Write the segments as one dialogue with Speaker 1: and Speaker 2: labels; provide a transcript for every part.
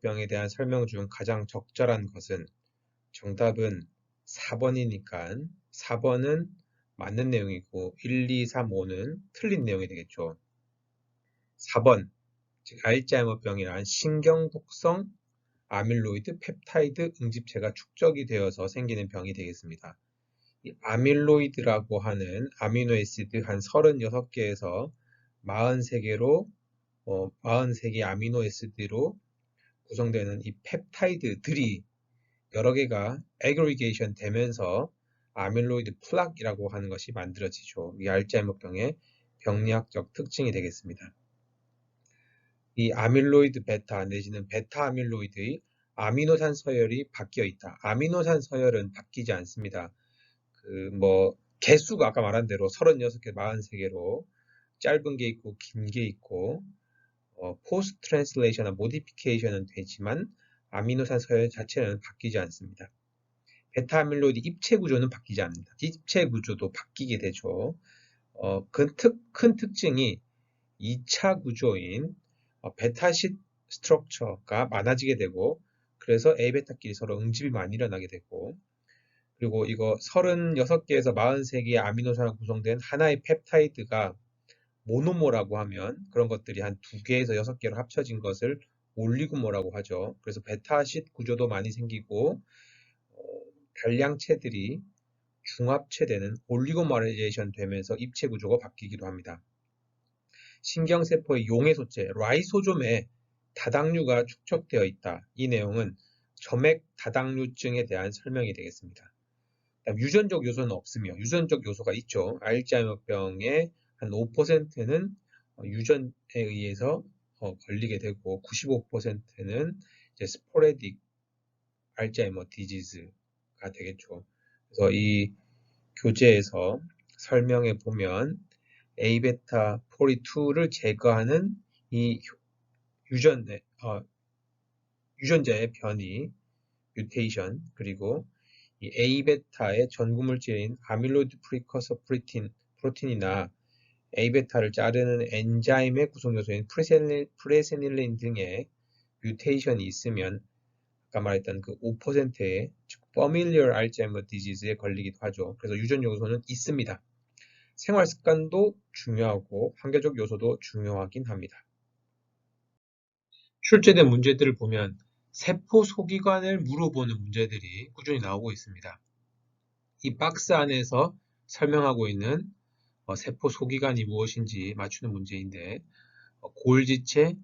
Speaker 1: 암흑병에 대한 설명 중 가장 적절한 것은 정답은 4번이니까 4번은 맞는 내용이고 1, 2, 3, 5는 틀린 내용이 되겠죠. 4번, 즉 알츠하이머병이란 신경독성 아밀로이드 펩타이드 응집체가 축적이 되어서 생기는 병이 되겠습니다. 이 아밀로이드라고 하는 아미노애시드 한 36개에서 43개로 43개 아미노애시드로 구성되는 이 펩타이드들이 여러 개가 애그리게이션 되면서 아밀로이드 플락이라고 하는 것이 만들어지죠. 이 알츠하이머병의 병리학적 특징이 되겠습니다. 이 아밀로이드 베타 내지는 베타 아밀로이드의 아미노산 서열이 바뀌어 있다. 아미노산 서열은 바뀌지 않습니다. 개수가 아까 말한 대로 36개, 43개로 짧은 게 있고 긴 게 있고 포스트 트랜슬레이션이나 모디피케이션은 되지만 아미노산 서열 자체는 바뀌지 않습니다. 베타 아밀로이드 입체 구조는 바뀌지 않습니다. 입체 구조도 바뀌게 되죠. 큰 특징이 2차 구조인 베타식 스트럭처가 많아지게 되고 그래서 A베타끼리 서로 응집이 많이 일어나게 되고 그리고 이거 36개에서 43개의 아미노산으로 구성된 하나의 펩타이드가 모노모라고 하면 그런 것들이 한 2개에서 6개로 합쳐진 것을 올리고모라고 하죠. 그래서 베타식 구조도 많이 생기고 단량체들이 중합체되는 올리고머라이제이션 되면서 입체 구조가 바뀌기도 합니다. 신경세포의 용해 소체 라이소좀에 다당류가 축적되어 있다. 이 내용은 점액 다당류증에 대한 설명이 되겠습니다. 유전적 요소는 없으며 유전적 요소가 있죠. 알츠하이머병의 한 5%는 유전에 의해서 걸리게 되고 95%는 이제 스포레딕 알츠하이머 디지즈가 되겠죠. 그래서 이 교재에서 설명해 보면 A베타 42를 제거하는 이 유전자의 변이, 뮤테이션, 그리고 이 A베타의 전구물질인 아밀로이드 프리커서 프로틴이나 A베타를 자르는 엔자임의 구성요소인 프레세닐린 등의 뮤테이션이 있으면 아까 말했던 그 5%의 즉 familiar Alzheimer disease에 걸리기도 하죠. 그래서 유전 요소는 있습니다. 생활 습관도 중요하고 환경적 요소도 중요하긴 합니다. 출제된 문제들을 보면 세포 소기관을 물어보는 문제들이 꾸준히 나오고 있습니다. 이 박스 안에서 설명하고 있는 세포 소기관이 무엇인지 맞추는 문제인데 골지체,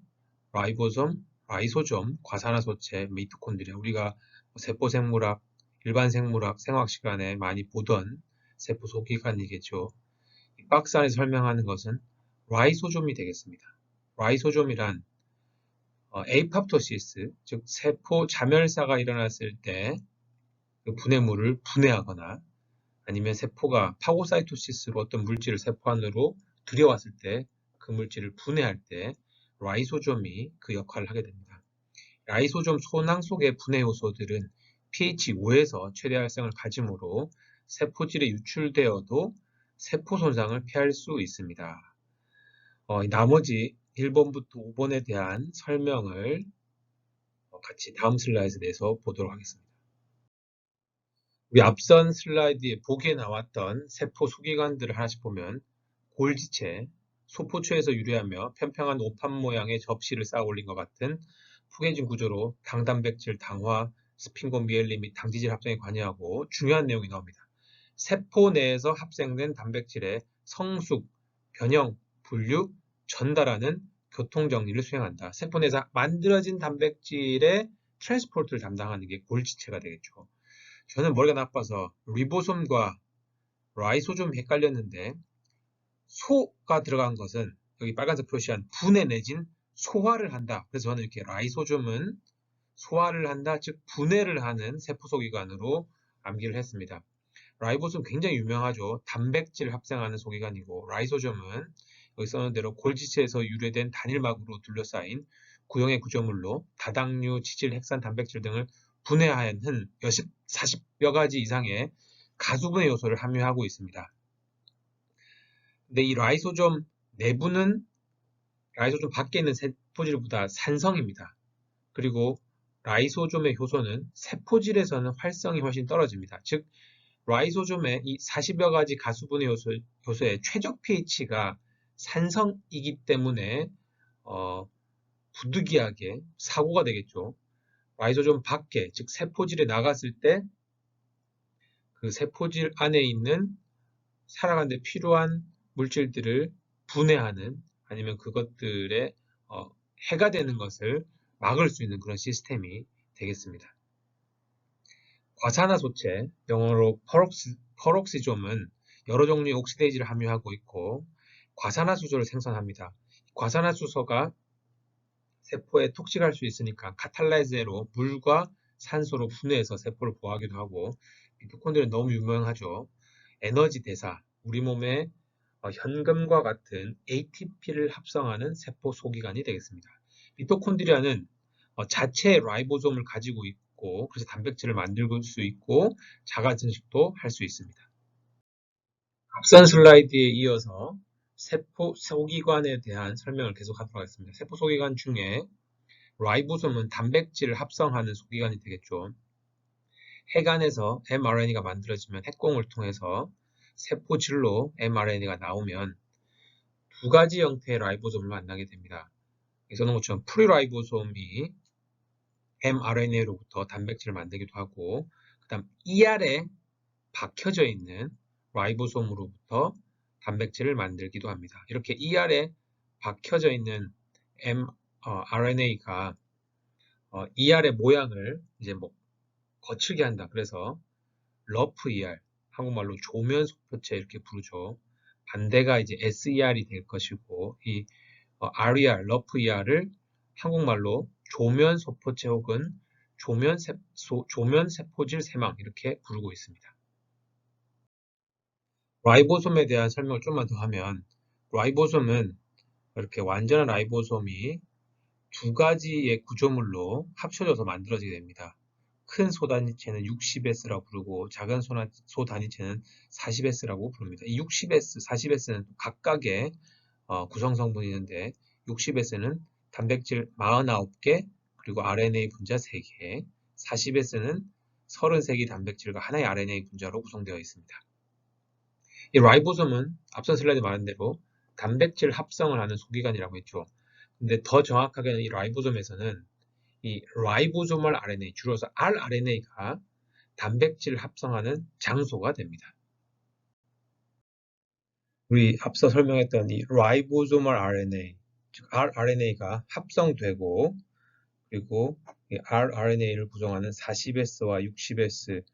Speaker 1: 라이보솜, 라이소좀, 과산화소체, 미토콘드리아 우리가 세포 생물학, 일반 생물학, 생화학 시간에 많이 보던 세포 소기관이겠죠. 이 박스 안에서 설명하는 것은 라이소좀이 되겠습니다. 라이소좀이란 에이팝토시스, 즉 세포 자멸사가 일어났을 때 그 분해물을 분해하거나 아니면 세포가 파고사이토시스로 어떤 물질을 세포 안으로 들여왔을 때 그 물질을 분해할 때 라이소좀이 그 역할을 하게 됩니다. 라이소좀 소낭 속의 분해 요소들은 pH 5에서 최대 활성을 가지므로 세포질에 유출되어도 세포 손상을 피할 수 있습니다. 나머지 1번부터 5번에 대한 설명을 같이 다음 슬라이드에 대해서 보도록 하겠습니다. 우리 앞선 슬라이드에 보기에 나왔던 세포 소기관들을 하나씩 보면 골지체, 소포초에서 유래하며 평평한 오판 모양의 접시를 쌓아 올린 것 같은 푸개진 구조로 당단백질, 당화, 스핀곤 미엘린 및 당지질 합성에 관여하고 중요한 내용이 나옵니다. 세포 내에서 합생된 단백질의 성숙, 변형, 분류, 전달하는 교통정리를 수행한다. 세포 내에서 만들어진 단백질의 트랜스포트를 담당하는 게 골지체가 되겠죠. 저는 머리가 나빠서 리보솜과 라이소좀 헷갈렸는데 소가 들어간 것은 여기 빨간색 표시한 분해 내진 소화를 한다. 그래서 저는 이렇게 라이소좀은 소화를 한다, 즉 분해를 하는 세포소기관으로 암기를 했습니다. 라이보솜 굉장히 유명하죠. 단백질 합성하는 소기관이고 라이소좀은 여기 써놓은 대로 골지체에서 유래된 단일막으로 둘러싸인 구형의 구조물로 다당류, 지질, 핵산, 단백질 등을 분해하는 40여 가지 이상의 가수분해 요소를 함유하고 있습니다. 근데 이 라이소좀 내부는 라이소좀 밖에 있는 세포질보다 산성입니다. 그리고 라이소좀의 효소는 세포질에서는 활성이 훨씬 떨어집니다. 즉, 라이소좀의 이 40여 가지 가수분해 효소의 최적 pH가 산성이기 때문에 부득이하게 사고가 되겠죠. 라이소좀 밖에, 즉 세포질에 나갔을 때 그 세포질 안에 있는 살아가는 데 필요한 물질들을 분해하는 아니면 그것들의 해가 되는 것을 막을 수 있는 그런 시스템이 되겠습니다. 과산화소체, 영어로 퍼록시좀은 여러 종류의 옥시데이지를 함유하고 있고 과산화수소를 생성합니다. 과산화수소가 세포에 톡식할 수 있으니까 카탈라이즈로 물과 산소로 분해해서 세포를 보호하기도 하고 미토콘드리아는 너무 유명하죠. 에너지 대사, 우리 몸에 현금과 같은 ATP를 합성하는 세포 소기관이 되겠습니다. 미토콘드리아는 자체의 라이보솜을 가지고 있고 그래서 단백질을 만들 수 있고 자가 증식도 할 수 있습니다. 앞선 슬라이드에 이어서 세포 소기관에 대한 설명을 계속하도록 하겠습니다. 세포 소기관 중에 라이보솜은 단백질을 합성하는 소기관이 되겠죠. 핵안에서 mRNA가 만들어지면 핵공을 통해서 세포질로 mRNA가 나오면 두 가지 형태의 라이보솜을 만나게 됩니다. 여기서 것처럼 프리라이보솜이 mRNA로부터 단백질을 만들기도 하고 그 다음 ER에 박혀져 있는 라이보솜으로부터 단백질을 만들기도 합니다. 이렇게 ER에 박혀져 있는 mRNA가 ER의 모양을 이제 거칠게 한다. 그래서 러프 ER, 한국말로 조면 소표체 이렇게 부르죠. 반대가 이제 SER이 될 것이고 이 RER, 러프 ER을 한국말로 조면 소포체 혹은 조면 세포질 세망 이렇게 부르고 있습니다. 라이보솜에 대한 설명을 좀만 더 하면 라이보솜은 이렇게 완전한 라이보솜이 두 가지의 구조물로 합쳐져서 만들어지게 됩니다. 큰 소단위체는 60S라고 부르고 작은 소단위체는 40S라고 부릅니다. 이 60S, 40S는 각각의 구성 성분이 있는데 60S는 단백질 49개 그리고 RNA 분자 3개, 40S는 33개 단백질과 하나의 RNA 분자로 구성되어 있습니다. 이 라이보솜은 앞선 슬라이드 말한 대로 단백질 합성을 하는 소기관이라고 했죠. 근데 더 정확하게는 이 라이보솜에서는 이 라이보소멀 RNA, 줄여서 rRNA가 단백질을 합성하는 장소가 됩니다. 우리 앞서 설명했던 이 라이보소멀 RNA, 즉 rRNA가 합성되고 그리고 이 rRNA를 구성하는 40S와 60S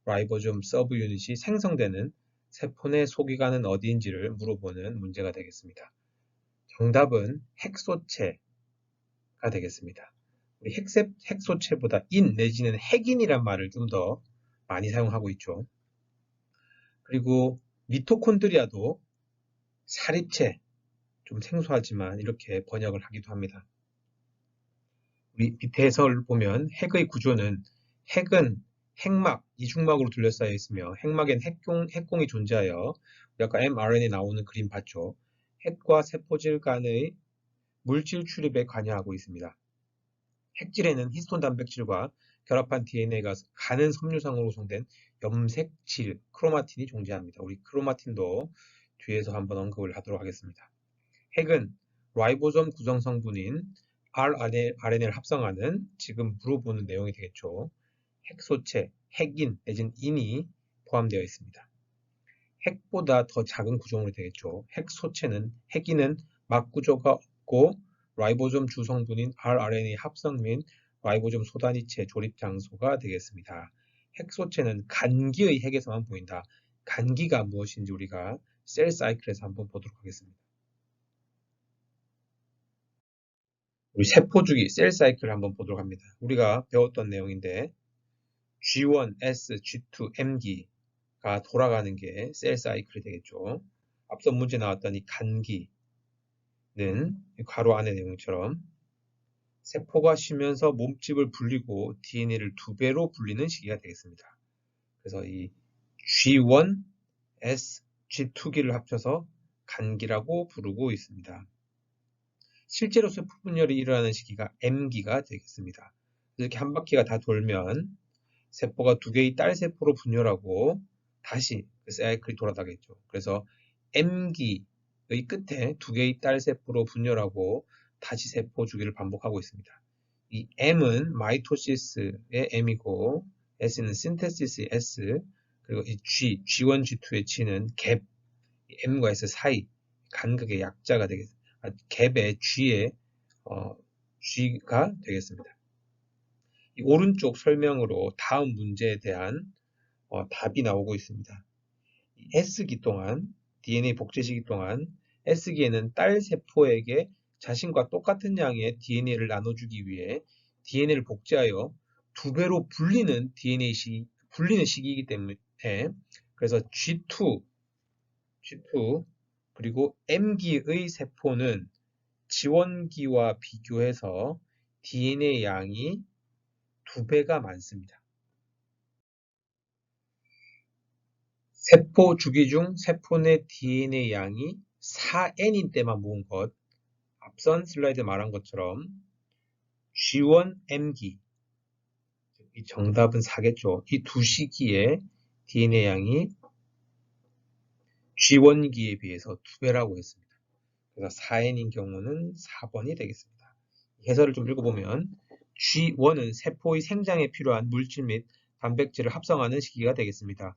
Speaker 1: 라이보솜 서브 유닛이 생성되는 세포 내 소기관은 어디인지를 물어보는 문제가 되겠습니다. 정답은 핵소체가 되겠습니다. 우리 핵소체보다 인 내지는 핵인이란 말을 좀 더 많이 사용하고 있죠. 그리고 미토콘드리아도 사립체, 좀 생소하지만 이렇게 번역을 하기도 합니다. 우리 밑에 해설을 보면 핵의 구조는 핵은 핵막, 이중막으로 둘러싸여 있으며 핵막엔 핵공이 존재하여 아까 mRNA 나오는 그림 봤죠. 핵과 세포질 간의 물질 출입에 관여하고 있습니다. 핵질에는 히스톤 단백질과 결합한 DNA가 가는 섬유상으로 구성된 염색질, 크로마틴이 존재합니다. 우리 크로마틴도 뒤에서 한번 언급을 하도록 하겠습니다. 핵은 라이보솜 구성 성분인 rRNA를 합성하는 지금 물어보는 내용이 되겠죠. 핵소체, 핵인 내지는 인이 포함되어 있습니다. 핵보다 더 작은 구조물이 되겠죠. 핵소체는 핵인은 막구조가 없고 라이보솜 주성분인 rRNA 합성 및 라이보솜 소단위체 조립 장소가 되겠습니다. 핵소체는 간기의 핵에서만 보인다. 간기가 무엇인지 우리가 셀 사이클에서 한번 보도록 하겠습니다. 우리 세포주기 셀 사이클을 한번 보도록 합니다. 우리가 배웠던 내용인데 G1, S, G2, M기가 돌아가는 게 셀 사이클이 되겠죠. 앞서 문제 나왔던 이 간기 는 괄호 안의 내용처럼 세포가 쉬면서 몸집을 불리고 DNA를 2배로 불리는 시기가 되겠습니다. 그래서 이 G1, S, G2기를 합쳐서 간기라고 부르고 있습니다. 실제로 세포 분열이 일어나는 시기가 M기가 되겠습니다. 이렇게 한 바퀴가 다 돌면 세포가 두 개의 딸 세포로 분열하고 다시 그 사이클이 돌아가겠죠. 그래서 M기의 끝에 두 개의 딸 세포로 분열하고 다시 세포 주기를 반복하고 있습니다. 이 M은 마이토시스의 M이고 S는 신테시스의 S, 그리고 이 G1, G2의 G는 갭, M과 S 사이 간극의 약자가 되겠습니다. 갭의 G의 G가 되겠습니다. 이 오른쪽 설명으로 다음 문제에 대한 답이 나오고 있습니다. S기 동안, DNA 복제 시기 동안 S기에는 딸 세포에게 자신과 똑같은 양의 DNA를 나눠주기 위해 DNA를 복제하여 두 배로 불리는 불리는 시기이기 때문에 그래서 G2 그리고 M기의 세포는 지원기와 비교해서 DNA 양이 두 배가 많습니다. 세포 주기 중 세포 내 DNA 양이 4N인 때만 모은 것, 앞선 슬라이드에 말한 것처럼 G1M기, 이 정답은 4겠죠. 이 두 시기에 DNA 양이 G1기에 비해서 두 배라고 했습니다. 그래서 4N인 경우는 4번이 되겠습니다. 해설을 좀 읽어보면 G1은 세포의 생장에 필요한 물질 및 단백질을 합성하는 시기가 되겠습니다.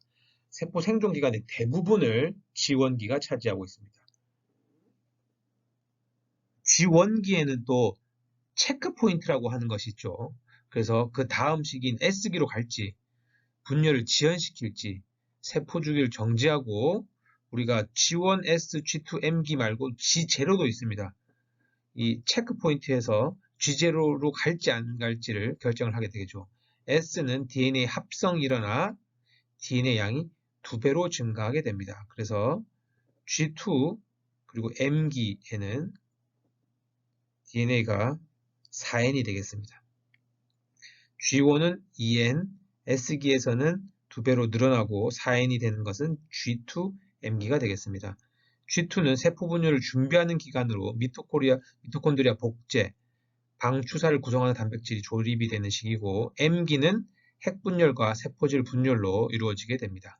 Speaker 1: 세포 생존 기간의 대부분을 G1기가 차지하고 있습니다. G1기에는 또 체크 포인트라고 하는 것이 있죠. 그래서 그 다음 시기인 S기로 갈지, 분열을 지연시킬지, 세포 주기를 정지하고 우리가 G1S, G2M기 말고 G0도 있습니다. 이 체크 포인트에서 G0로 갈지 안 갈지를 결정을 하게 되겠죠. S는 DNA 합성이 일어나 DNA 양이 두 배로 증가하게 됩니다. 그래서 G2 그리고 M기에는 DNA가 4N이 되겠습니다. G1은 2N, S기에서는 두 배로 늘어나고 4N이 되는 것은 G2M기가 되겠습니다. G2는 세포 분열을 준비하는 기간으로 미토콘드리아 복제, 방추사를 구성하는 단백질이 조립이 되는 시기고 M기는 핵분열과 세포질 분열로 이루어지게 됩니다.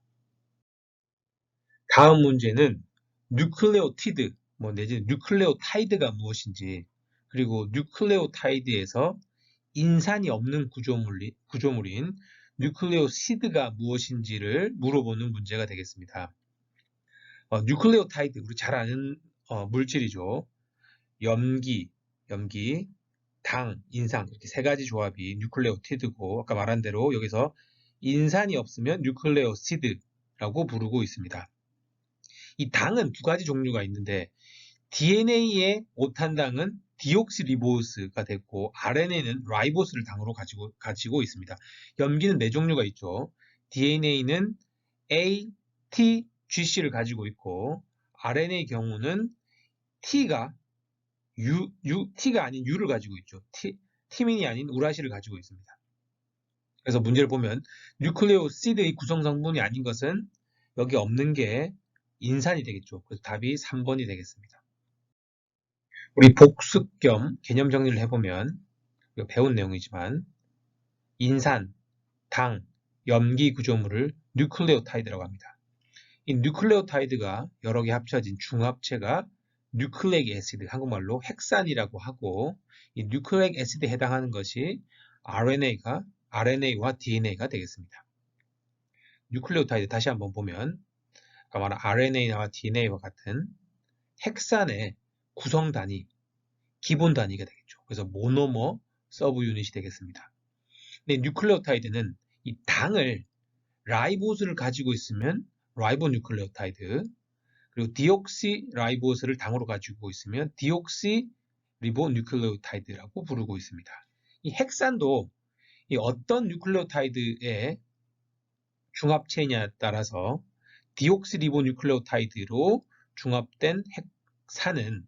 Speaker 1: 다음 문제는 뉴클레오티드, 내지는 뉴클레오타이드가 무엇인지, 그리고 뉴클레오타이드에서 인산이 없는 구조물인 뉴클레오시드가 무엇인지를 물어보는 문제가 되겠습니다. 뉴클레오타이드, 우리 잘 아는 물질이죠. 염기, 당, 인상 이렇게 세 가지 조합이 뉴클레오티드고 아까 말한 대로 여기서 인산이 없으면 뉴클레오시드라고 부르고 있습니다. 이 당은 두 가지 종류가 있는데 DNA의 5탄당은 디옥시리보스가 됐고 RNA는 라이보스를 당으로 가지고 있습니다. 염기는 네 종류가 있죠. DNA는 A, T, GC를 가지고 있고 RNA의 경우는 T가 아닌 U를 가지고 있죠. 티민이 아닌 우라시를 가지고 있습니다. 그래서 문제를 보면 뉴클레오시드의 구성 성분이 아닌 것은 여기 없는 게 인산이 되겠죠. 그래서 답이 3번이 되겠습니다. 우리 복습 겸 개념 정리를 해보면 배운 내용이지만 인산, 당, 염기 구조물을 뉴클레오타이드라고 합니다. 이 뉴클레오타이드가 여러 개 합쳐진 중합체가 뉴클레익 애시드, 한국말로 핵산이라고 하고 이 뉴클레익 애시드에 해당하는 것이 RNA와 DNA가 되겠습니다. 뉴클레오타이드 다시 한번 보면 아까 말한 RNA와 DNA와 같은 핵산의 구성 단위, 기본 단위가 되겠죠. 그래서 모노머 서브 유닛이 되겠습니다. 근데 뉴클레오타이드는 이 당을 라이보스를 가지고 있으면 라이보 뉴클레오타이드, 그리고 디옥시 라이보스를 당으로 가지고 있으면 디옥시 리보 뉴클레오타이드라고 부르고 있습니다. 이 핵산도 이 어떤 뉴클레오타이드의 중합체냐에 따라서 디옥시 리보 뉴클레오타이드로 중합된 핵산은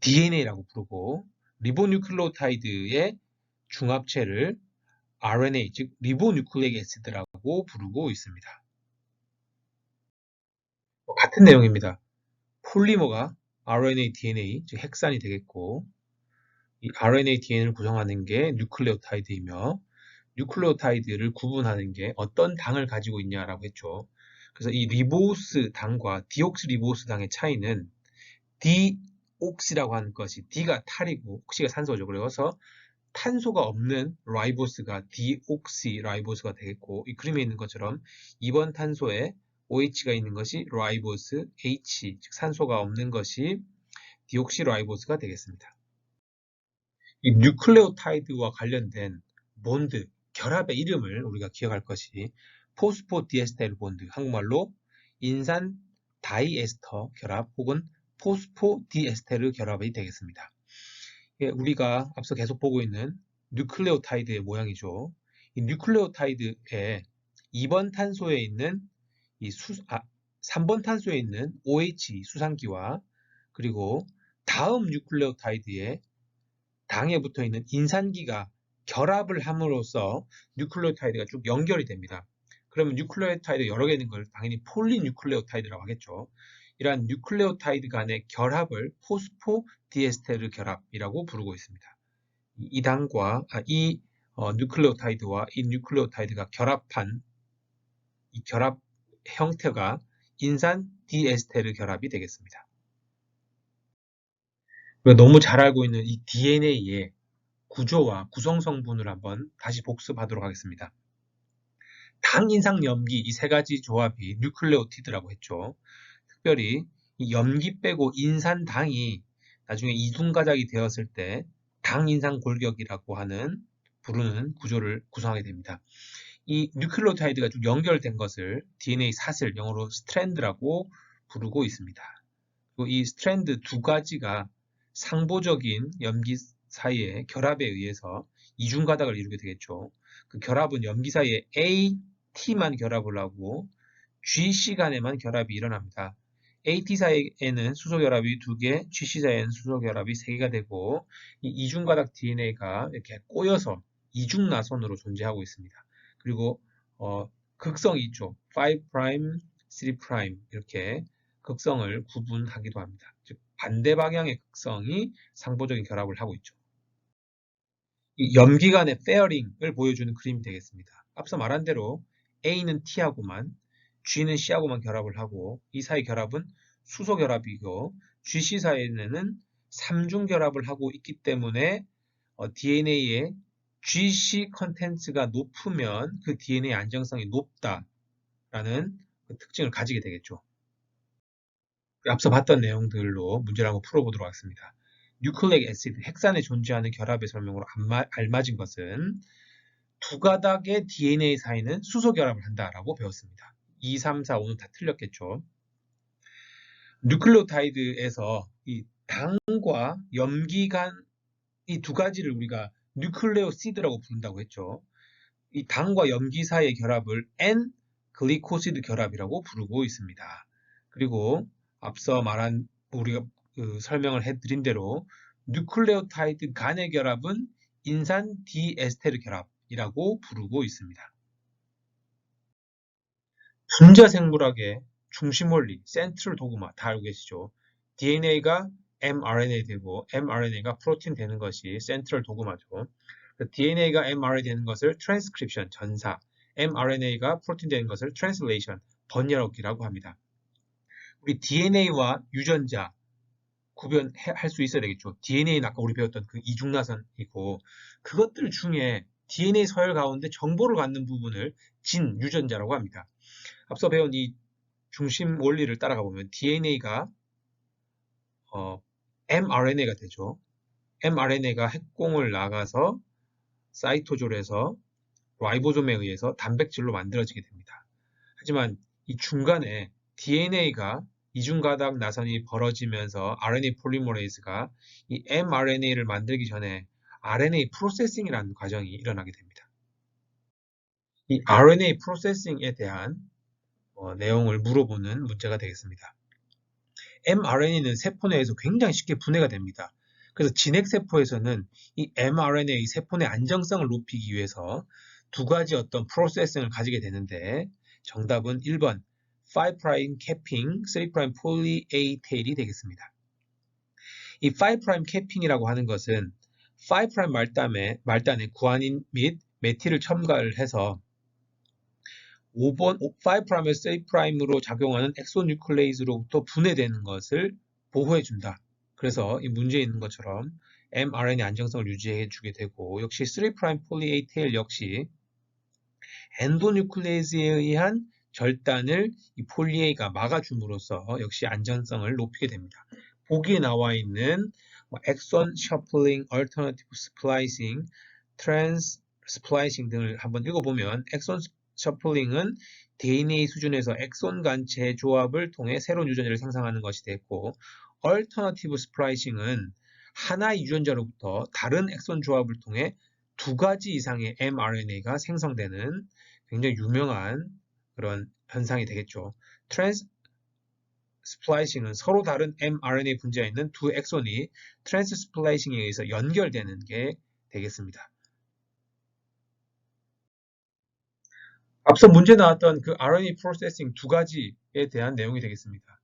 Speaker 1: DNA라고 부르고 리보뉴클레오타이드의 중합체를 RNA, 즉 리보뉴클레익 애시드라고 부르고 있습니다. 같은 내용입니다. 폴리머가 RNA, DNA, 즉 핵산이 되겠고 이 RNA, DNA를 구성하는 게 뉴클레오타이드이며 뉴클레오타이드를 구분하는 게 어떤 당을 가지고 있냐라고 했죠. 그래서 이 리보스 당과 디옥시리보스 당의 차이는 디옥시라고 하는 것이 D가 탈이고 옥시가 산소죠. 그래서 탄소가 없는 라이보스가 디옥시라이보스가 되겠고 이 그림에 있는 것처럼 2번 탄소에 OH가 있는 것이 라이보스 H, 즉 산소가 없는 것이 디옥시라이보스가 되겠습니다. 이 뉴클레오타이드와 관련된 본드, 결합의 이름을 우리가 기억할 것이 포스포디에스테르 본드, 한국말로 인산 다이에스터 결합 혹은 포스포디에스테르 결합이 되겠습니다. 우리가 앞서 계속 보고 있는 뉴클레오타이드의 모양이죠. 이 뉴클레오타이드의 2번 탄소에 있는 3번 탄소에 있는 OH 수산기와 그리고 다음 뉴클레오타이드에 당에 붙어 있는 인산기가 결합을 함으로써 뉴클레오타이드가 쭉 연결이 됩니다. 그러면 뉴클레오타이드 여러 개 있는 걸 당연히 폴리뉴클레오타이드라고 하겠죠. 이러한 뉴클레오타이드 간의 결합을 포스포디에스테르 결합이라고 부르고 있습니다. 이 당과 이 뉴클레오타이드와 이 뉴클레오타이드가 결합한 이 결합 형태가 인산 디에스테르 결합이 되겠습니다. 너무 잘 알고 있는 이 DNA의 구조와 구성 성분을 한번 다시 복습하도록 하겠습니다. 당, 인상, 염기 이 세 가지 조합이 뉴클레오티드라고 했죠. 특별히 이 염기 빼고 인산당이 나중에 이중가닥이 되었을 때 당인상 골격이라고 부르는 구조를 구성하게 됩니다. 이 뉴클레오타이드가 쭉 연결된 것을 DNA 사슬, 영어로 스트랜드라고 부르고 있습니다. 그리고 이 스트랜드 두 가지가 상보적인 염기 사이의 결합에 의해서 이중가닥을 이루게 되겠죠. 그 결합은 염기 사이에 AT만 결합을 하고 GC 간에만 결합이 일어납니다. AT 사이에는 수소결합이 2개, GC 사이에는 수소결합이 3개가 되고 이 이중가닥 DNA가 이렇게 꼬여서 이중나선으로 존재하고 있습니다. 그리고 극성이 있죠. 5', 3' 이렇게 극성을 구분하기도 합니다. 즉 반대 방향의 극성이 상보적인 결합을 하고 있죠. 이 염기 간의 페어링을 보여주는 그림이 되겠습니다. 앞서 말한 대로 A는 T하고만 G는 C하고만 결합을 하고 이 사이 결합은 수소 결합이고 GC 사이에는 3중 결합을 하고 있기 때문에 DNA의 GC 컨텐츠가 높으면 그 DNA 안정성이 높다라는 그 특징을 가지게 되겠죠. 앞서 봤던 내용들로 문제를 한번 풀어보도록 하겠습니다. 뉴클레익 애시드, 핵산에 존재하는 결합의 설명으로 알맞은 것은 두 가닥의 DNA 사이는 수소 결합을 한다라고 배웠습니다. 2, 3, 4, 5는 다 틀렸겠죠. 뉴클레오타이드에서 이 당과 염기 간 이 두 가지를 우리가 뉴클레오시드라고 부른다고 했죠. 이 당과 염기 사이의 결합을 N-글리코시드 결합이라고 부르고 있습니다. 그리고 앞서 말한 우리가 설명을 해드린 대로 뉴클레오타이드 간의 결합은 인산 디에스테르 결합이라고 부르고 있습니다. 분자 생물학의 중심 원리, 센트럴 도그마 다 알고 계시죠? DNA가 mRNA 되고 mRNA가 프로틴 되는 것이 센트럴 도그마죠. DNA가 mRNA 되는 것을 트랜스크립션, 전사, mRNA가 프로틴 되는 것을 트랜슬레이션, 번역이라고 합니다. 우리 DNA와 유전자 구별할 수 있어야 되겠죠. DNA는 아까 우리 배웠던 그 이중나선이고 그것들 중에 DNA 서열 가운데 정보를 갖는 부분을 진, 유전자라고 합니다. 앞서 배운 이 중심 원리를 따라가 보면 DNA가 mRNA가 되죠. mRNA가 핵공을 나가서 사이토졸에서 라이보솜에 의해서 단백질로 만들어지게 됩니다. 하지만 이 중간에 DNA가 이중가닥 나선이 벌어지면서 RNA 폴리머레이즈가 이 mRNA를 만들기 전에 RNA 프로세싱이라는 과정이 일어나게 됩니다. 이 RNA 프로세싱에 대한 내용을 물어보는 문제가 되겠습니다. mRNA는 세포 내에서 굉장히 쉽게 분해가 됩니다. 그래서 진핵세포에서는 이 mRNA 세포 내 안정성을 높이기 위해서 두 가지 어떤 프로세싱을 가지게 되는데 정답은 1번 5' 캐핑, 3' 폴리 A 테일이 되겠습니다. 이 5' 캐핑이라고 하는 것은 5' 말단에 구아닌 및 메틸을 첨가를 해서 5번 5'에서 3'으로 작용하는 엑소뉴클레이즈로부터 분해되는 것을 보호해준다. 그래서 이 문제에 있는 것처럼 mRNA 안정성을 유지해주게 되고, 역시 3' 폴리 A 테일 역시 엔도뉴클레이즈에 의한 절단을 이 폴리 A가 막아줌으로써 역시 안전성을 높이게 됩니다. 보기에 나와 있는 엑선 셔플링, 얼터너티브 스플라이싱, 트랜스 스플라이싱 등을 한번 읽어보면, 엑선 셔플링은 DNA 수준에서 엑손 간체의 조합을 통해 새로운 유전자를 생성하는 것이 됐고, 얼터너티브 스플라이싱은 하나의 유전자로부터 다른 엑손 조합을 통해 두 가지 이상의 mRNA가 생성되는 굉장히 유명한 그런 현상이 되겠죠. 트랜스 스플라이싱은 서로 다른 mRNA 분자에 있는 두 엑손이 트랜스 스플라이싱에 의해서 연결되는 게 되겠습니다. 앞서 문제 나왔던 그 RNA 프로세싱 두 가지에 대한 내용이 되겠습니다.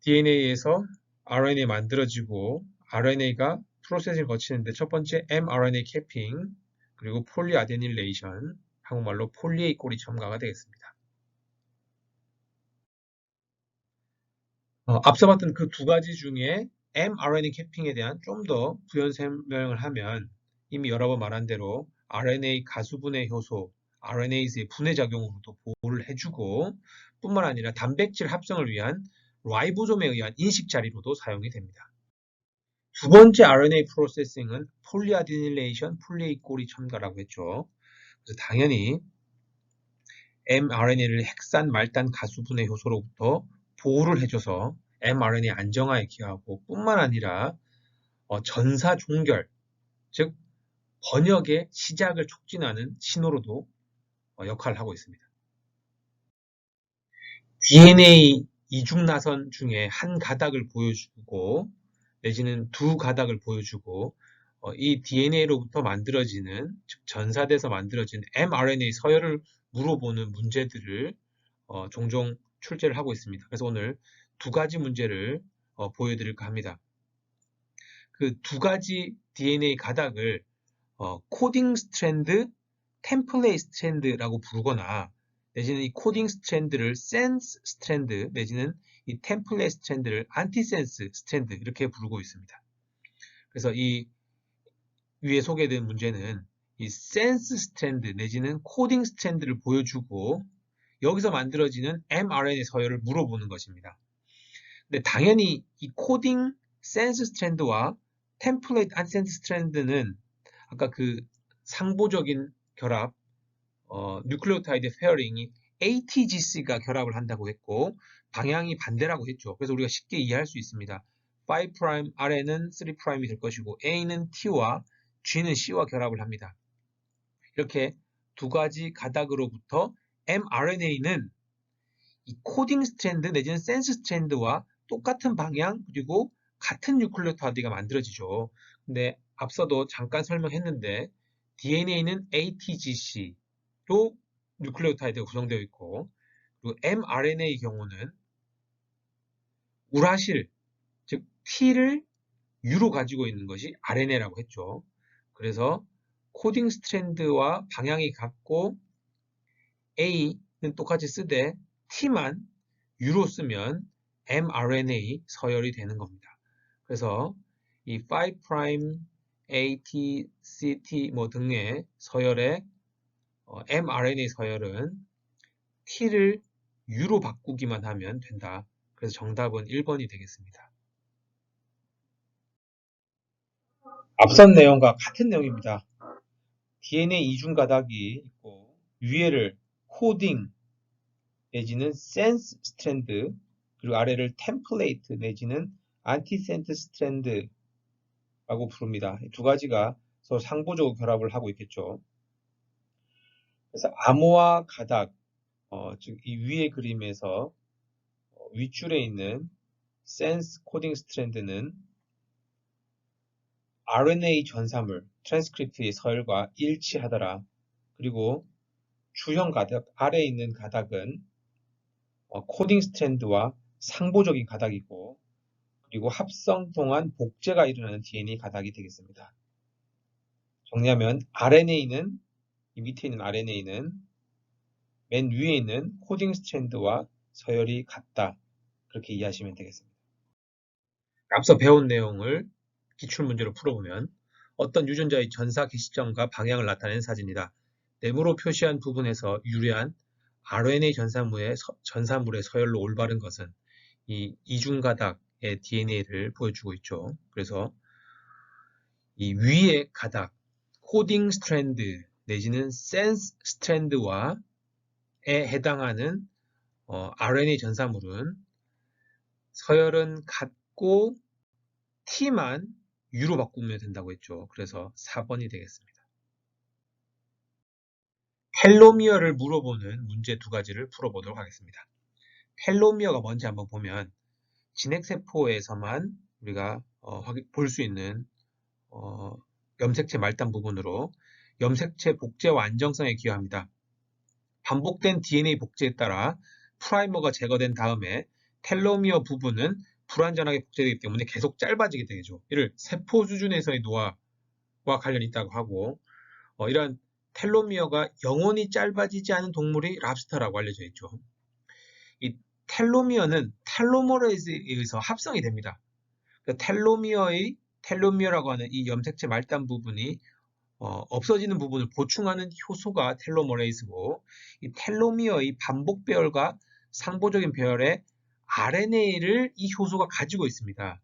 Speaker 1: DNA에서 RNA 만들어지고 RNA가 프로세싱을 거치는데, 첫 번째 mRNA 캐핑, 그리고 폴리아데닐레이션, 한국말로 폴리 A 꼬리 첨가가 되겠습니다. 앞서 봤던 그 두 가지 중에 mRNA 캐핑에 대한 좀 더 부연 설명을 하면, 이미 여러 번 말한 대로 RNA 가수분해 효소, RNase의 분해 작용으로도 보호를 해주고, 뿐만 아니라 단백질 합성을 위한 라이보솜에 의한 인식 자리로도 사용이 됩니다. 두 번째 RNA 프로세싱은 폴리아데닐레이션, 폴리 A 꼬리 첨가라고 했죠. 그래서 당연히 mRNA를 핵산 말단 가수분해 효소로부터 보호를 해줘서 mRNA 안정화에 기여하고, 뿐만 아니라 전사 종결, 즉 번역의 시작을 촉진하는 신호로도 역할을 하고 있습니다. DNA 이중나선 중에 한 가닥을 보여주고, 내지는 두 가닥을 보여주고, 이 DNA로부터 만들어지는, 즉 전사돼서 만들어진 mRNA 서열을 물어보는 문제들을 종종 출제를 하고 있습니다. 그래서 오늘 두 가지 문제를 보여드릴까 합니다. 그 두 가지 DNA 가닥을 코딩 스트랜드, 템플레이트 스트랜드라고 부르거나, 내지는 이 코딩 스트랜드를 센스 스트랜드, 내지는 이 템플레이트 스트랜드를 안티센스 스트랜드, 이렇게 부르고 있습니다. 그래서 이 위에 소개된 문제는 이 센스 스트랜드 내지는 코딩 스트랜드를 보여주고, 여기서 만들어지는 mRNA 서열을 물어보는 것입니다. 근데 당연히 이 코딩 센스 스트랜드와 템플레이트 안센스 스트랜드는 아까 그 상보적인 결합, 뉴클레오타이드 페어링이 ATGC가 결합을 한다고 했고, 방향이 반대라고 했죠. 그래서 우리가 쉽게 이해할 수 있습니다. 5' 아래는 3'이 될 것이고, A는 T와 G는 C와 결합을 합니다. 이렇게 두 가지 가닥으로부터 mRNA는 이 코딩 스트랜드 내지는 센스 스트랜드와 똑같은 방향, 그리고 같은 뉴클레오타이드가 만들어지죠. 근데 앞서도 잠깐 설명했는데, DNA는 ATGC로 뉴클레오타이드가 구성되어 있고, 그리고 mRNA의 경우는 우라실, 즉 T를 U로 가지고 있는 것이 RNA라고 했죠. 그래서 코딩 스트랜드와 방향이 같고 A는 똑같이 쓰되 T만 U로 쓰면 mRNA 서열이 되는 겁니다. 그래서 이 5' A, T, C, T 뭐 등의 서열의 mRNA 서열은 T를 U로 바꾸기만 하면 된다. 그래서 정답은 1번이 되겠습니다. 앞선 내용과 같은 내용입니다. DNA 이중 가닥이 있고, 위에를 코딩 내지는 센스 스트랜드, 그리고 아래를 템플레이트 내지는 안티센스 스트랜드라고 부릅니다. 두 가지가 서로 상보적으로 결합을 하고 있겠죠. 그래서 암호화 가닥, 즉 이 위의 그림에서 윗줄에 있는 센스 코딩 스트랜드는 RNA 전사물, 트랜스크립트의 서열과 일치하더라. 그리고 주형 가닥, 아래에 있는 가닥은 코딩 스트랜드와 상보적인 가닥이고, 그리고 합성 동안 복제가 일어나는 DNA 가닥이 되겠습니다. 정리하면 RNA는 이 밑에 있는 RNA는 맨 위에 있는 코딩 스트랜드와 서열이 같다. 그렇게 이해하시면 되겠습니다. 앞서 배운 내용을 기출문제로 풀어보면 어떤 유전자의 전사 개시점과 방향을 나타내는 사진이다. 네모로 표시한 부분에서 유래한 RNA 전사물의 서열로 올바른 것은 이 이중가닥의 DNA를 보여주고 있죠. 그래서 이 위의 가닥, 코딩 스트랜드 내지는 센스 스트랜드와에 해당하는 RNA 전사물은 서열은 같고 T만 U로 바꾸면 된다고 했죠. 그래서 4번이 되겠습니다. 텔로미어를 물어보는 문제 두 가지를 풀어보도록 하겠습니다. 텔로미어가 뭔지 한번 보면 진핵세포에서만 우리가 볼 수 있는 염색체 말단 부분으로 염색체 복제와 안정성에 기여합니다. 반복된 DNA 복제에 따라 프라이머가 제거된 다음에 텔로미어 부분은 불완전하게 복제되기 때문에 계속 짧아지게 되죠. 이를 세포 수준에서의 노화와 관련이 있다고 하고 이런 텔로미어가 영원히 짧아지지 않은 동물이 랍스터라고 알려져 있죠. 이 텔로미어는 텔로머레이즈에 의해서 합성이 됩니다. 그러니까 텔로미어라고 하는 이 염색체 말단 부분이 없어지는 부분을 보충하는 효소가 텔로머레이즈고 이 텔로미어의 반복 배열과 상보적인 배열의 RNA를 이 효소가 가지고 있습니다.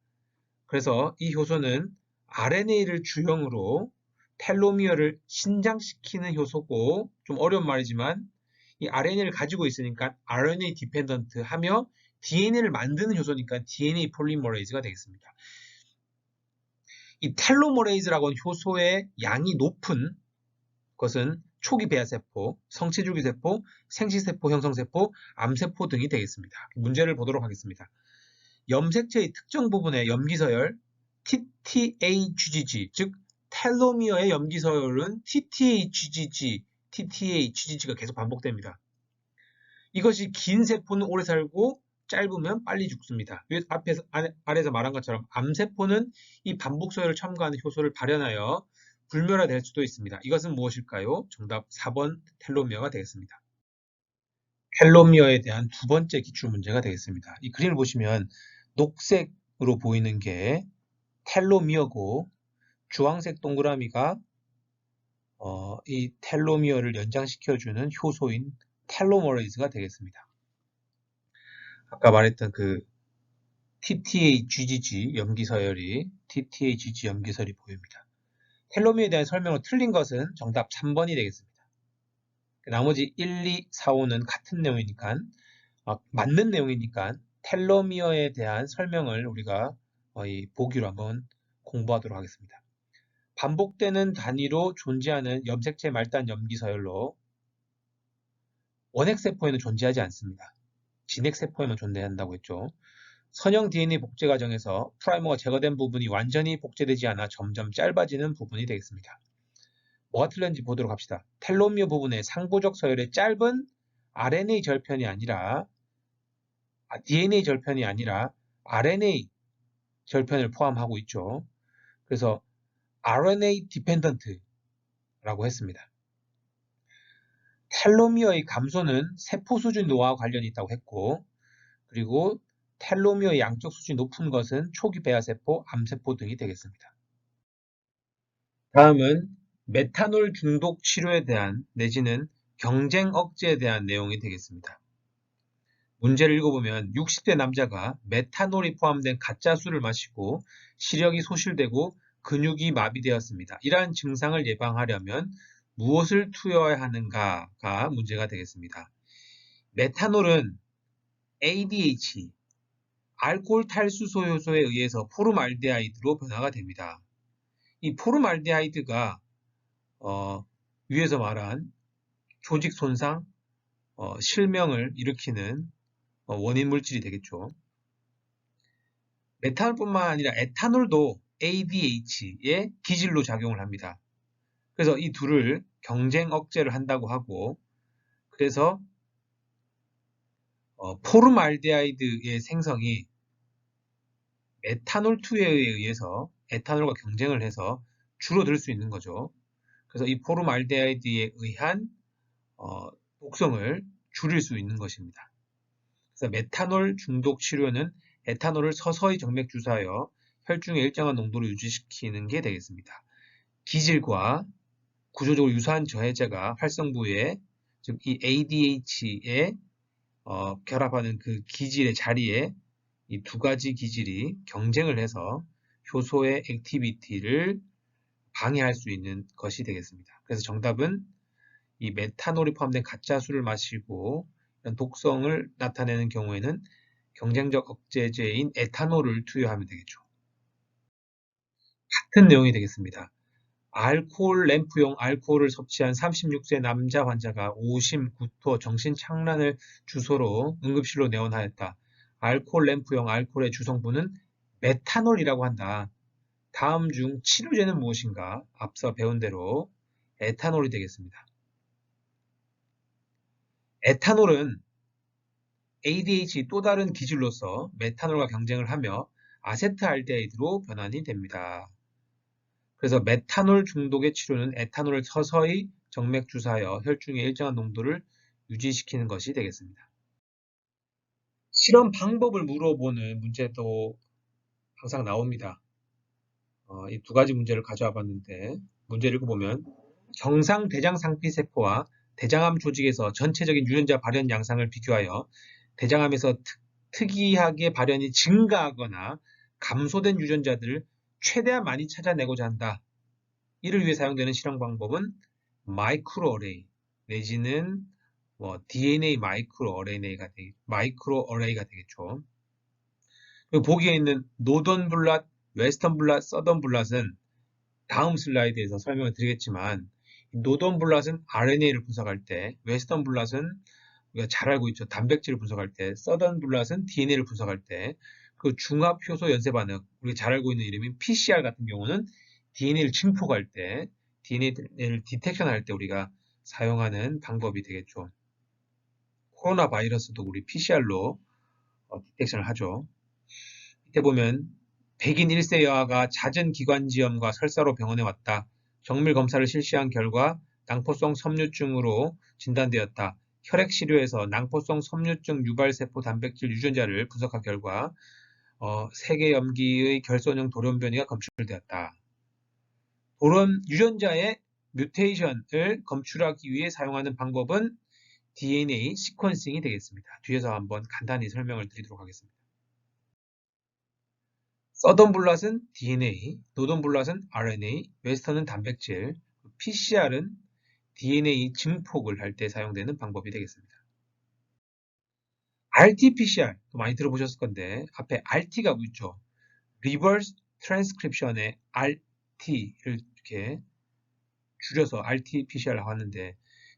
Speaker 1: 그래서 이 효소는 RNA를 주형으로 텔로미어를 신장시키는 효소고 좀 어려운 말이지만 이 RNA를 가지고 있으니까 RNA 디펜던트 하며 DNA를 만드는 효소니까 DNA 폴리머레이즈가 되겠습니다. 이 텔로머레이즈라고 하는 효소의 양이 높은 것은 초기 배아세포, 성체줄기세포, 생시세포, 형성세포, 암세포 등이 되겠습니다. 문제를 보도록 하겠습니다. 염색체의 특정 부분의 염기서열 TTAGGG, 즉 텔로미어의 염기서열은 TTAGGG가 계속 반복됩니다. 이것이 긴 세포는 오래 살고 짧으면 빨리 죽습니다. 아래에서 말한 것처럼 암세포는 이 반복 서열을 첨가하는 효소를 발현하여 불멸화될 수도 있습니다. 이것은 무엇일까요? 정답 4번 텔로미어가 되겠습니다. 텔로미어에 대한 두 번째 기출문제가 되겠습니다. 이 그림을 보시면 녹색으로 보이는 게 텔로미어고 주황색 동그라미가 이 텔로미어를 연장시켜주는 효소인 텔로머레이즈가 되겠습니다. 아까 말했던 그 TTAGGG 염기서열이 보입니다. 텔로미어에 대한 설명을 틀린 것은 정답 3번이 되겠습니다. 나머지 1, 2, 4, 5는 같은 내용이니까 맞는 내용이니까 텔로미어에 대한 설명을 우리가 보기로 한번 공부하도록 하겠습니다. 반복되는 단위로 존재하는 염색체 말단 염기서열로 원핵세포에는 존재하지 않습니다. 진핵세포에만 존재한다고 했죠. 선형 DNA 복제 과정에서 프라이머가 제거된 부분이 완전히 복제되지 않아 점점 짧아지는 부분이 되겠습니다. 뭐가 틀렸는지 보도록 합시다. 텔로미어 부분의 상부적 서열의 짧은 RNA 절편이 아니라 DNA 절편이 아니라 RNA 절편을 포함하고 있죠. 그래서 RNA 디펜던트라고 했습니다. 텔로미어의 감소는 세포 수준 노화와 관련이 있다고 했고, 그리고 텔로미어의 양적 수준이 높은 것은 초기 배아세포, 암세포 등이 되겠습니다. 다음은 메탄올 중독 치료에 대한 내지는 경쟁 억제에 대한 내용이 되겠습니다. 문제를 읽어보면 60대 남자가 메탄올이 포함된 가짜 술을 마시고 시력이 소실되고 근육이 마비되었습니다. 이러한 증상을 예방하려면 무엇을 투여해야 하는가가 문제가 되겠습니다. 메탄올은 ADH, 알코올 탈수소 효소에 의해서 포름알데하이드로 변화가 됩니다. 이 포름알데하이드가 위에서 말한 조직 손상, 실명을 일으키는 원인 물질이 되겠죠. 메탄올뿐만 아니라 에탄올도 ADH의 기질로 작용을 합니다. 그래서 이 둘을 경쟁 억제를 한다고 하고, 그래서 포름알데하이드의 생성이 에탄올 투여에 의해서 에탄올과 경쟁을 해서 줄어들 수 있는 거죠. 그래서 이 포름알데하이드에 의한 독성을 줄일 수 있는 것입니다. 그래서 메탄올 중독 치료는 에탄올을 서서히 정맥 주사하여 혈중의 일정한 농도를 유지시키는 게 되겠습니다. 기질과 구조적으로 유사한 저해제가 활성 부위에, 즉 이 ADH에 결합하는 그 기질의 자리에 이 두 가지 기질이 경쟁을 해서 효소의 액티비티를 방해할 수 있는 것이 되겠습니다. 그래서 정답은 이 메탄올이 포함된 가짜 술을 마시고 이런 독성을 나타내는 경우에는 경쟁적 억제제인 에탄올을 투여하면 되겠죠. 같은 내용이 되겠습니다. 알코올 램프용 알코올을 섭취한 36세 남자 환자가 오심, 구토, 정신착란을 주소로 응급실로 내원하였다. 알코올 램프용 알코올의 주성분은 메탄올이라고 한다. 다음 중 치료제는 무엇인가? 앞서 배운 대로 에탄올이 되겠습니다. 에탄올은 ADH 또 다른 기질로서 메탄올과 경쟁을 하며 아세트알데히드로 변환이 됩니다. 그래서 메탄올 중독의 치료는 에탄올을 서서히 정맥 주사하여 혈중의 일정한 농도를 유지시키는 것이 되겠습니다. 실험 방법을 물어보는 문제도 항상 나옵니다. 이 두 가지 문제를 가져와 봤는데 문제를 읽어보면 정상 대장상피세포와 대장암 조직에서 전체적인 유전자 발현 양상을 비교하여 대장암에서 특이하게 발현이 증가하거나 감소된 유전자들을 최대한 많이 찾아내고자 한다. 이를 위해 사용되는 실험 방법은 마이크로어레이 내지는 DNA 마이크로어레이가 되겠죠. 보기에 있는 노던 블랏, 웨스턴 블랏, 서던 블랏은 다음 슬라이드에서 설명을 드리겠지만 노던 블랏은 RNA를 분석할 때, 웨스턴 블랏은 우리가 잘 알고 있죠. 단백질을 분석할 때, 서던 블랏은 DNA를 분석할 때, 그 중합 효소 연쇄 반응, 우리가 잘 알고 있는 이름인 PCR 같은 경우는 DNA를 증폭할 때, DNA를 디텍션할 때 우리가 사용하는 방법이 되겠죠. 코로나 바이러스도 우리 PCR로 디텍션을 하죠. 이때 보면 백인 1세 여아가 잦은 기관지염과 설사로 병원에 왔다. 정밀 검사를 실시한 결과 낭포성 섬유증으로 진단되었다. 혈액 시료에서 낭포성 섬유증 유발세포 단백질 유전자를 분석한 결과 세계염기의 결손형 돌연변이가 검출되었다. 돌연 유전자의 뮤테이션을 검출하기 위해 사용하는 방법은 DNA 시퀀싱이 되겠습니다. 뒤에서 한번 간단히 설명을 드리도록 하겠습니다. 서던 블랏은 DNA, 노던 블랏은 RNA, 웨스턴은 단백질, PCR은 DNA 증폭을 할 때 사용되는 방법이 되겠습니다. RT-PCR, 많이 들어보셨을 건데 앞에 RT가 있죠. Reverse Transcription의 RT를 이렇게 줄여서 RT-PCR라고 하는데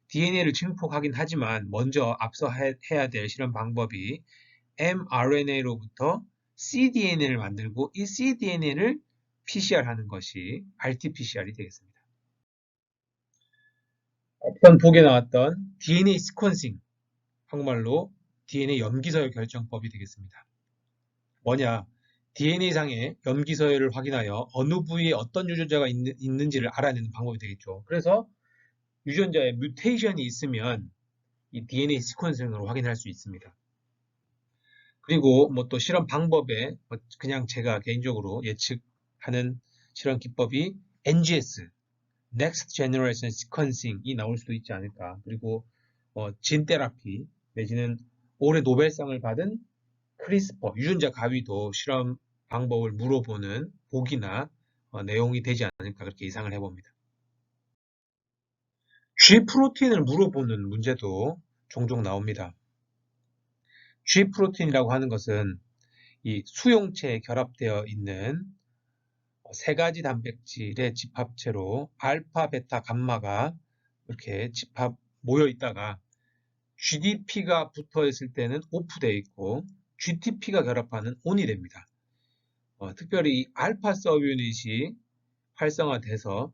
Speaker 1: DNA를 증폭하긴 하지만 먼저 앞서 해야 될 실험 방법이 mRNA로부터 cDNA를 만들고 이 cDNA를 PCR 하는 것이 RT-PCR이 되겠습니다. 앞선 보기에 나왔던 DNA 시퀀싱, 한국말로 DNA 염기서열 결정법이 되겠습니다. 뭐냐? DNA상의 염기서열을 확인하여 어느 부위에 어떤 유전자가 있는지를 알아내는 방법이 되겠죠. 그래서 유전자에 뮤테이션이 있으면 이 DNA 시퀀싱으로 확인할 수 있습니다. 그리고 또 실험 방법에 그냥 제가 개인적으로 예측하는 실험 기법이 NGS, Next Generation Sequencing이 나올 수도 있지 않을까. 그리고 진 테라피 내지는 올해 노벨상을 받은 크리스퍼, 유전자 가위도 실험 방법을 물어보는 보기나 내용이 되지 않을까 그렇게 예상을 해봅니다. G 프로틴을 물어보는 문제도 종종 나옵니다. G 프로틴이라고 하는 것은 이 수용체에 결합되어 있는 세 가지 단백질의 집합체로 알파, 베타, 감마가 이렇게 모여 있다가 GDP가 붙어 있을 때는 오프되어 있고 GTP가 결합하는 온이 됩니다. 특별히 알파 서브유닛이 활성화돼서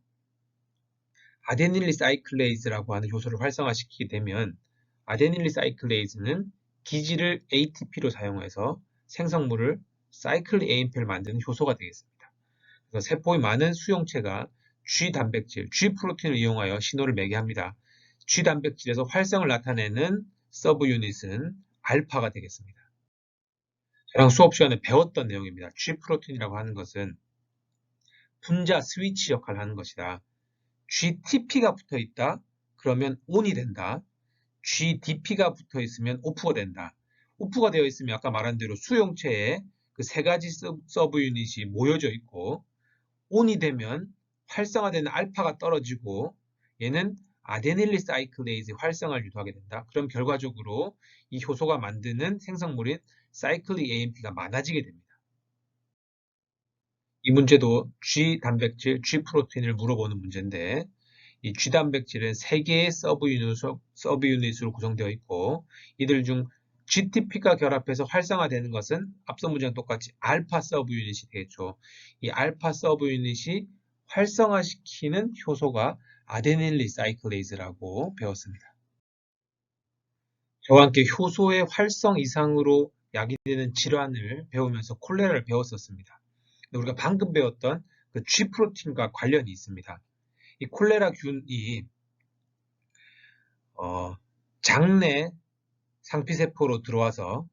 Speaker 1: 아데닐리 사이클레이즈라고 하는 효소를 활성화시키게 되면 아데닐리 사이클레이즈는 기질을 ATP로 사용해서 생성물을 사이클릭 AMP를 만드는 효소가 되겠습니다. 그래서 세포의 많은 수용체가 G 단백질, G 프로틴을 이용하여 신호를 매개합니다. G 단백질에서 활성을 나타내는 서브 유닛은 알파가 되겠습니다. 저랑 수업 시간에 배웠던 내용입니다. G 프로틴이라고 하는 것은 분자 스위치 역할을 하는 것이다. GTP가 붙어 있다. 그러면 ON이 된다. GDP가 붙어 있으면 OFF가 된다. OFF가 되어 있으면 아까 말한 대로 수용체에 그 세 가지 서브 유닛이 모여져 있고 ON이 되면 활성화되는 알파가 떨어지고 얘는 아데닐리 사이클레이즈 활성화를 유도하게 된다. 그럼 결과적으로 이 효소가 만드는 생성물인 사이클릭 AMP가 많아지게 됩니다. 이 문제도 G 단백질, G 프로틴을 물어보는 문제인데 이 G 단백질은 3개의 서브 유닛으로 구성되어 있고 이들 중 GTP가 결합해서 활성화되는 것은 앞선 문제랑 똑같이 알파 서브 유닛이 되겠죠. 이 알파 서브 유닛이 활성화시키는 효소가 아데닐리 사이클레이즈라고 배웠습니다. 저와 함께 효소의 활성 이상으로 야기되는 질환을 배우면서 콜레라를 배웠었습니다. 우리가 방금 배웠던 그 G 프로틴과 관련이 있습니다. 이 콜레라균이 장내 상피세포로 들어와서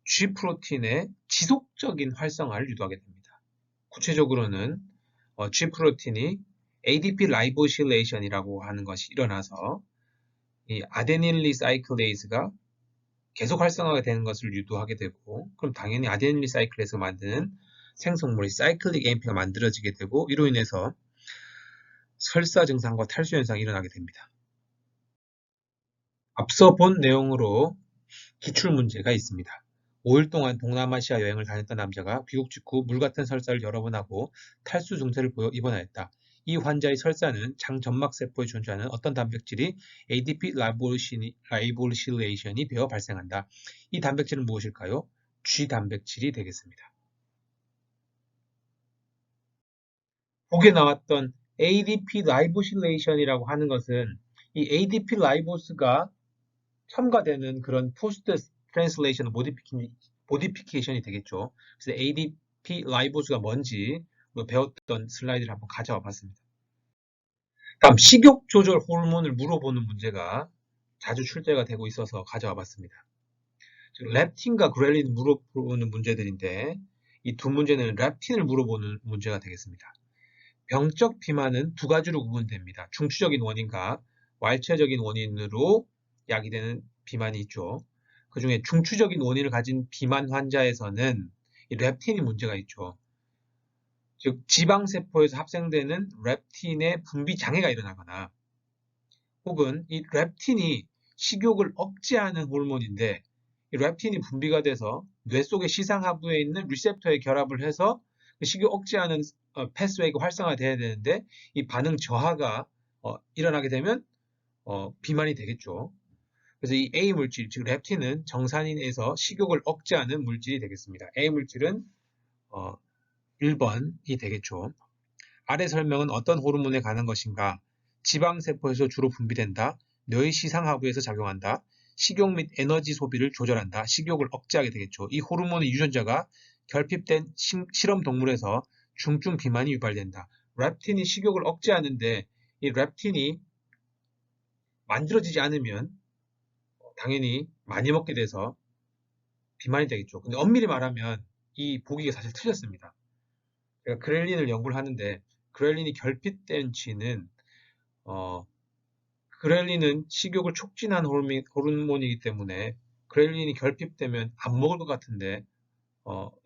Speaker 1: G 프로틴의 지속적인 활성화를 유도하게 됩니다. 구체적으로는 G 프로틴이 ADP 라이보실레이션이라고 하는 것이 일어나서 이 아데닐리 사이클레이즈가 계속 활성화가 되는 것을 유도하게 되고 그럼 당연히 아데닐리 사이클레이즈가 만드는 생성물이 사이클릭 AMP가 만들어지게 되고 이로 인해서 설사 증상과 탈수 현상이 일어나게 됩니다. 앞서 본 내용으로 기출문제가 있습니다. 5일 동안 동남아시아 여행을 다녔던 남자가 귀국 직후 물 같은 설사를 여러 번 하고 탈수 증세를 보여 입원하였다. 이 환자의 설사는 장 점막세포에 존재하는 어떤 단백질이 ADP 라이보실레이션이 되어 발생한다. 이 단백질은 무엇일까요? G 단백질이 되겠습니다. 보기에 나왔던 ADP 라이보실레이션이라고 하는 것은 이 ADP 라이보스가 첨가되는 그런 포스트 트랜슬레이션 모디피케이션이 되겠죠. 그래서 ADP 라이보스가 뭔지 배웠던 슬라이드를 한번 가져와 봤습니다. 다음 식욕 조절 호르몬을 물어보는 문제가 자주 출제가 되고 있어서 가져와 봤습니다. 렙틴과 그렐린 물어보는 문제들인데 이 두 문제는 렙틴을 물어보는 문제가 되겠습니다. 병적 비만은 두 가지로 구분됩니다. 중추적인 원인과 왈체적인 원인으로 야기되는 비만이 있죠. 그 중에 중추적인 원인을 가진 비만 환자에서는 이 렙틴이 문제가 있죠. 즉 지방세포에서 합성되는 렙틴의 분비 장애가 일어나거나 혹은 이 렙틴이 식욕을 억제하는 호르몬인데 이 렙틴이 분비가 돼서 뇌 속의 시상하부에 있는 리셉터에 결합을 해서 식욕 억제하는 패스웨이가 활성화돼야 되는데 이 반응 저하가 일어나게 되면 비만이 되겠죠. 그래서 이 A 물질, 즉 렙틴은 정산인에서 식욕을 억제하는 물질이 되겠습니다. A 물질은 1번이 되겠죠. 아래 설명은 어떤 호르몬에 관한 것인가? 지방세포에서 주로 분비된다. 뇌의 시상하부에서 작용한다. 식욕 및 에너지 소비를 조절한다. 식욕을 억제하게 되겠죠. 이 호르몬의 유전자가 결핍된 실험 동물에서 중증 비만이 유발된다. 렙틴이 식욕을 억제하는데 이 렙틴이 만들어지지 않으면 당연히 많이 먹게 돼서 비만이 되겠죠. 근데 엄밀히 말하면 이 보기가 사실 틀렸습니다. 제가 그렐린을 연구를 하는데 그렐린이 결핍된 쥐는 그렐린은 식욕을 촉진하는 호르몬이기 때문에 그렐린이 결핍되면 안 먹을 것 같은데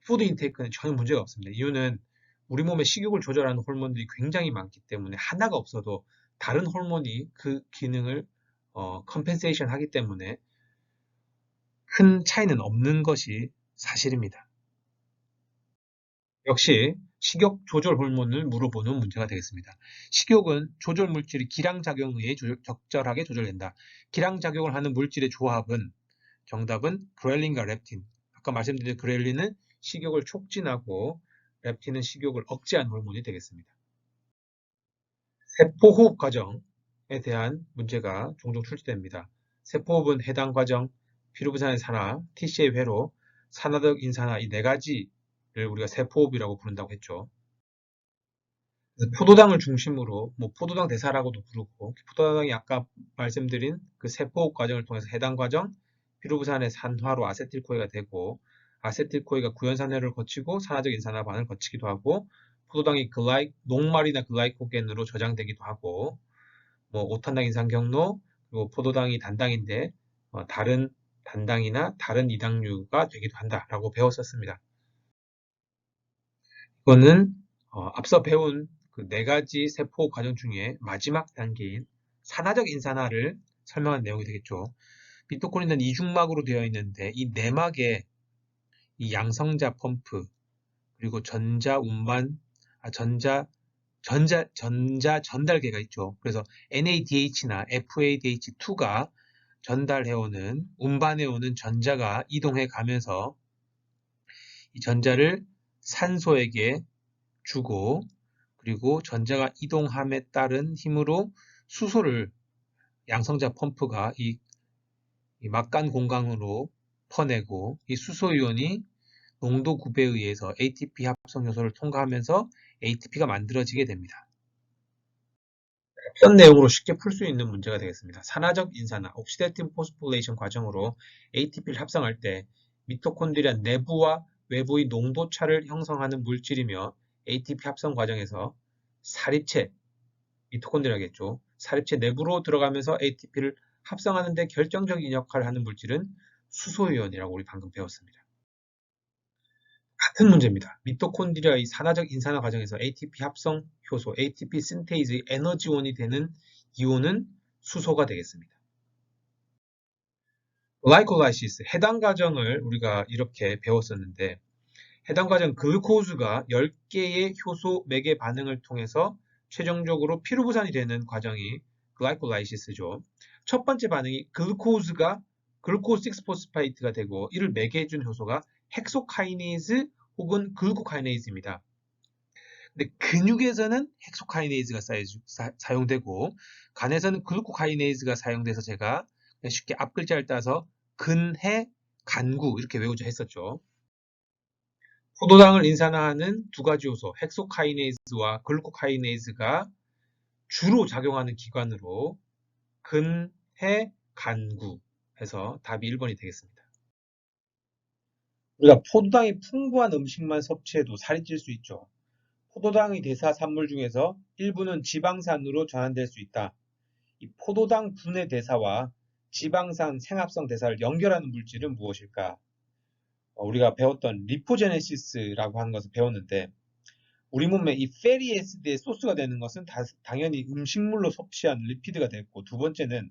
Speaker 1: 푸드 인테이크는 전혀 문제가 없습니다. 이유는 우리 몸에 식욕을 조절하는 호르몬들이 굉장히 많기 때문에 하나가 없어도 다른 호르몬이 그 기능을 컴펜세이션 하기 때문에 큰 차이는 없는 것이 사실입니다. 역시 식욕 조절 호르몬을 물어보는 문제가 되겠습니다. 식욕은 조절 물질이 기량작용에 의해 적절하게 조절된다. 기량작용을 하는 물질의 조합은 정답은 그렐린과 렙틴. 아까 말씀드린 그렐린은 식욕을 촉진하고 렙틴은 식욕을 억제하는 호르몬이 되겠습니다. 세포호흡 과정에 대한 문제가 종종 출제됩니다. 세포호흡은 해당 과정, 피루부산의 산화, TCA 회로, 산화적 인산화 이 네 가지를 우리가 세포흡이라고 부른다고 했죠. 포도당을 중심으로 뭐 포도당 대사라고도 부르고 포도당이 아까 말씀드린 그 세포흡 과정을 통해서 해당 과정 피루부산의 산화로 아세틸코에가 되고 아세틸코에가 구연산화를 거치고 산화적 인산화 반응을 거치기도 하고 포도당이 녹말이나 글라이코겐으로 저장되기도 하고 뭐 오탄당 인산경로 그리고 포도당이 단당인데 다른 단당이나 다른 이당류가 되기도 한다라고 배웠었습니다. 이거는 앞서 배운 그 네 가지 세포 과정 중에 마지막 단계인 산화적 인산화를 설명한 내용이 되겠죠. 미토콘드리아는 이중막으로 되어 있는데 이 내막에 이 양성자 펌프 그리고 전자 전달계가 있죠. 그래서 NADH나 FADH2가 전달해오는 운반해오는 전자가 이동해 가면서 이 전자를 산소에게 주고 그리고 전자가 이동함에 따른 힘으로 수소를 양성자 펌프가 이 막간 공간으로 퍼내고 이 수소이온이 농도 굽에 의해서 ATP 합성 요소를 통과하면서 ATP가 만들어지게 됩니다. 어떤 내용으로 쉽게 풀 수 있는 문제가 되겠습니다. 산화적 인산화, 옥시데이티브 포스포레이션 과정으로 ATP를 합성할 때 미토콘드리아 내부와 외부의 농도차를 형성하는 물질이며 ATP 합성 과정에서 사립체, 미토콘드리아겠죠. 사립체 내부로 들어가면서 ATP를 합성하는 데 결정적인 역할을 하는 물질은 수소이온이라고 우리 방금 배웠습니다. 같은 문제입니다. 미토콘드리아의 산화적 인산화 과정에서 ATP 합성 효소, ATP 신테이즈의 에너지원이 되는 이온은 수소가 되겠습니다. 글라이콜라이시스, 해당 과정을 우리가 이렇게 배웠었는데 해당 과정 글루코즈가 10개의 효소 매개 반응을 통해서 최종적으로 피루부산이 되는 과정이 글라이콜라이시스죠. 첫 번째 반응이 글루코즈가 글루코스 6포스파이트가 되고 이를 매개해준 효소가 헥소카이네이즈 혹은 글루코카이네이즈입니다. 근데 근육에서는 헥소카이네이즈가 사용되고 간에서는 글루코카이네이즈가 사용돼서 제가 쉽게 앞글자를 따서 근해 간구 이렇게 외우자 했었죠. 포도당을 인산화하는 두 가지 요소 헥소카이네이즈와 글루코카이네이즈가 주로 작용하는 기관으로 근해 간구 해서 답이 1번이 되겠습니다. 우리가 포도당이 풍부한 음식만 섭취해도 살이 찔 수 있죠. 포도당의 대사 산물 중에서 일부는 지방산으로 전환될 수 있다. 이 포도당 분해 대사와 지방산 생합성 대사를 연결하는 물질은 무엇일까? 우리가 배웠던 리포제네시스라고 하는 것을 배웠는데 우리 몸에 이 페리에시드의 소스가 되는 것은 당연히 음식물로 섭취한 리피드가 됐고 두 번째는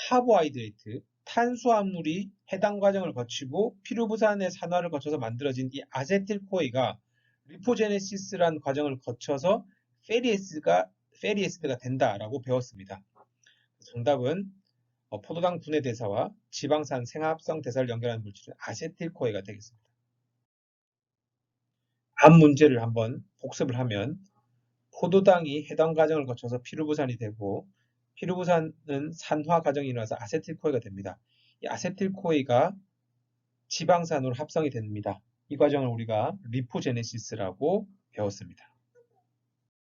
Speaker 1: 카보하이드레이트, 탄수화물이 해당 과정을 거치고 피루부산의 산화를 거쳐서 만들어진 이 아세틸코에가 리포제네시스란 과정을 거쳐서 페리에시드가 된다라고 배웠습니다. 정답은 포도당 분해 대사와 지방산 생합성 대사를 연결하는 물질은 아세틸코에가 되겠습니다. 다음 문제를 한번 복습을 하면 포도당이 해당 과정을 거쳐서 피루부산이 되고 피루부산은 산화 과정이 일어나서 아세틸코에가 됩니다. 이 아세틸코에가 지방산으로 합성이 됩니다. 이 과정을 우리가 리포제네시스라고 배웠습니다.